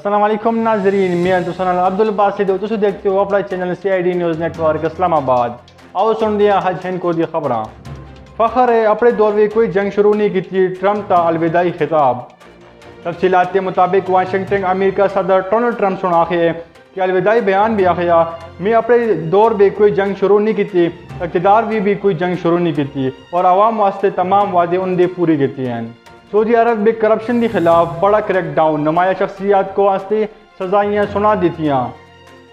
السلام علیکم ناظرین، میں انتسان عبدالباسط تو تسی دیکھتے ہو اپنا channel CID news network Islamabad. آؤ سن دیا حج ہند کو دی خبراں۔ فخر ہے اپنے دور میں کوئی جنگ شروع نہیں کی تھی، ٹرمپ تا الوداعی خطاب۔ تفصیلات کے مطابق واشنگٹن امریکہ صدر ڈونلڈ ٹرمپ سن آخر کہ الوداعی بیان بھی آخیا میں اپنے دور میں کوئی جنگ شروع نہیں کی تھی، اقتدار بھی کوئی جنگ شروع نہیں کی تھی اور عوام واسطے تمام وعدے ان دے پوری کیتی ہیں۔ سعودی عرب میں کرپشن کے خلاف بڑا کریک ڈاؤن، نمایاں شخصیات کو واسطے سزائیاں سنا دیتیاں۔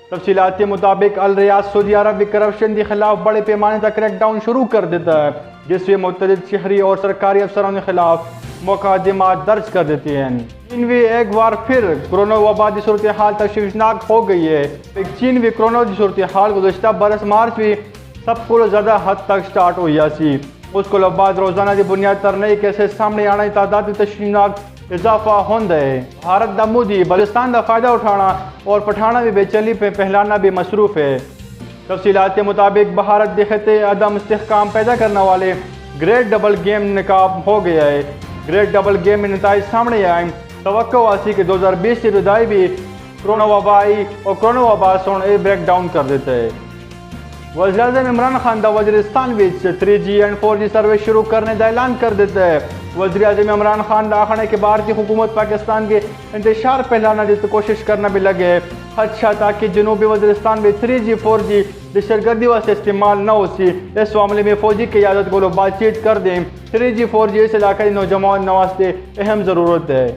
تفصیلات کے مطابق الریاض سعودی عرب میں کرپشن کے خلاف بڑے پیمانے تک کریک ڈاؤن شروع کر دیتا ہے، جس میں متعدد شہری اور سرکاری افسران کے خلاف مقدمات درج کر دیتے ہیں۔ چین میں ایک بار پھر کرونا وبا کی صورتحال تشویشناک ہو گئی ہے۔ چین میں کرونا کی صورتحال گزشتہ برس مارچ میں سب کو زیادہ حد تک سٹارٹ ہوئی سی۔ اس کو بعد روزانہ کی بنیاد پر نئے کیسز سامنے آنے کی تعداد میں تشویشناک اضافہ ہوتا ہے۔ بھارت دا مودی بلوچستان کا فائدہ اٹھانا اور پٹھانا میں بے چینی پہ پہلانا بھی مصروف ہے۔ تفصیلات کے مطابق بھارت کے خطے عدم استحکام پیدا کرنے والے گریٹ ڈبل گیم ناکام ہو گیا ہے۔ گریٹ ڈبل گیم میں نتائج سامنے آئے۔ توقع واسی کہ 2020 کی ابتدائی بھی کرونا وبا سن بریک ڈاؤن کر دیتا ہے۔ وزیراعظم عمران خان دا وزیرستان وچ 3G اینڈ 4G سروس شروع کرنے کا اعلان کر دیتا ہے۔ وزیراعظم عمران خان دا آخر ہے کہ بھارتی حکومت پاکستان کے انتشار پھیلانا کی کوشش کرنا بھی لگے خدشہ تاکہ جنوبی وزیرستان میں 3G 4G دہشت گردی واسطے استعمال نہ ہو سی۔ اس معاملے میں فوجی قیادت کو بات چیت کر دیں۔ 3G 4G اس علاقے نوجوان واسطے اہم ضرورت ہے۔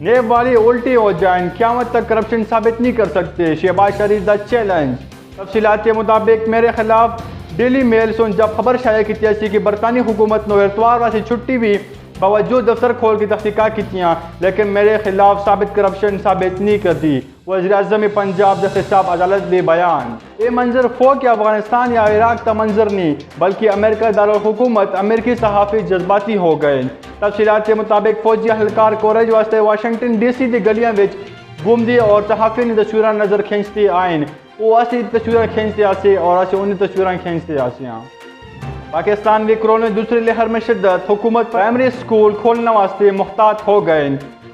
نیب والی الٹی ہو جائیں، قیامت تک کرپشن ثابت نہیں کر سکتے، شہباز شریف دا چیلنج۔ تفصیلات کے مطابق میرے خلاف ڈیلی میل سن جب خبر شائع کی تھی کہ برطانوی حکومت نے اتوار واسی چھٹی بھی باوجود دفتر کھول کی تحقیقات کی، لیکن میرے خلاف ثابت کرپشن ثابت نہیں کرتی۔ وزیراعظم پنجاب کے خطاب عدالت دے بیان۔ یہ منظر فوق افغانستان یا عراق کا منظر نہیں بلکہ امریکہ دارالحکومت امریکی صحافی جذباتی ہو گئے۔ تفصیلات کے مطابق فوجی اہلکار کوریج واسطے واشنگٹن DC کی گلیاں گھومدی اور صحافی نے تصویراں نظر کھینچتی آئیں۔ وہ اسی تصویراں کھینچتے آسے اور اسی انہیں تصویراں کھینچتے آسے ہیں۔ پاکستان میں کرونا دوسری لہر میں شدت، حکومت پرائمری سکول کھولنے واسطے محتاط ہو گئے۔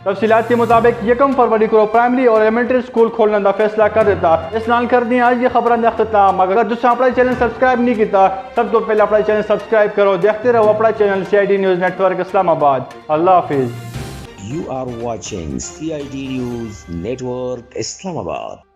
تفصیلات کے مطابق 1 فروری کو پرائمری اور ایلیمنٹری سکول کھولنے کا فیصلہ کر دیتا۔ اس نال کر دیں آج یہ خبریں اختتام۔ اگر تم اپنا چینل سبسکرائب نہیں کیتا سب تو پہلے اپنا چینل سبسکرائب کرو، دیکھتے رہو اپنا channel CID news network Islamabad. اللہ حافظ۔ You are watching CID News Network Islamabad.